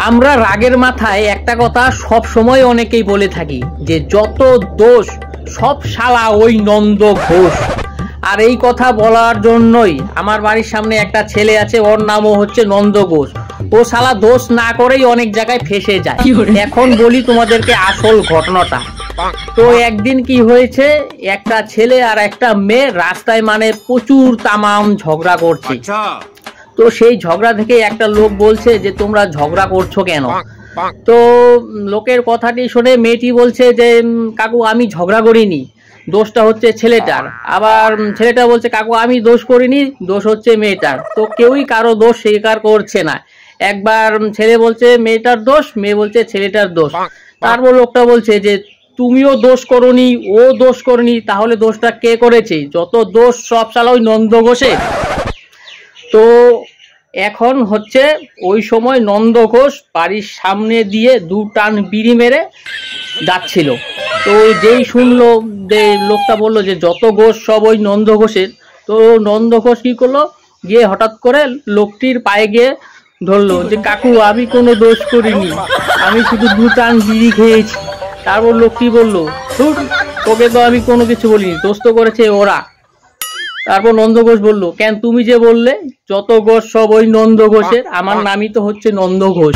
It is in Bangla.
আমরা রাগের মাথায় একটা কথা সব সময় অনেকেই বলে থাকি যে যত দোষ সব শালা ওই নন্দ ঘোষ। আর এই কথা বলার জন্যই আমার বাড়ির সামনে একটা ছেলে আছে, ওর নামও হচ্ছে নন্দ ঘোষ। ও শালা দোষ না করেই অনেক জায়গায় ফেসে যায়। এখন বলি তোমাদেরকে আসল ঘটনাটা। তো একদিন কি হয়েছে, একটা ছেলে আর একটা মেয়ে রাস্তায় মানে প্রচুর তামাম ঝগড়া করছে। তো সেই ঝগড়া থেকে একটা লোক বলছে যে তোমরা ঝগড়া করছো কেন? তো লোকের কথাটি শুনে মেয়েটি বলছে যে কাকু আমি ঝগড়া করিনি, দোষটা হচ্ছে ছেলেটার। আবার ছেলেটা বলছে কাকু আমি দোষ করিনি, দোষ হচ্ছে মেয়েটার। তো কেউই কারো দোষ স্বীকার করছে না। একবার ছেলে বলছে মেয়েটার দোষ, মেয়ে বলছে ছেলেটার দোষ। তারপর লোকটা বলছে যে তুমিও দোষ করনি, ও দোষ করনি, তাহলে দোষটা কে করেছে? যত দোষ সব শালা ওই নন্দ ঘোষের। তো এখন হচ্ছে ওই সময় নন্দ ঘোষ বাড়ির সামনে দিয়ে দু টান বিড়ি মেরে যাচ্ছিল। তো যেই শুনলো যে লোকটা বললো যে যত ঘোষ সব ওই নন্দ ঘোষের, তো নন্দ ঘোষ কি করলো, গিয়ে হঠাৎ করে লোকটির পায়ে গিয়ে ধরলো যে কাকু আমি কোনো দোষ করিনি, আমি শুধু দু টান বিড়ি খেয়েছি। তারপর লোকটি বললো তোকে তো আমি কোনো কিছু বলিনি, দোষ তো করেছে ওরা। তারপর নন্দ ঘোষ বললো কেন তুমি যে বললে যত ঘোষ সব ওই নন্দ ঘোষের, আমার নামই তো হচ্ছে নন্দ ঘোষ।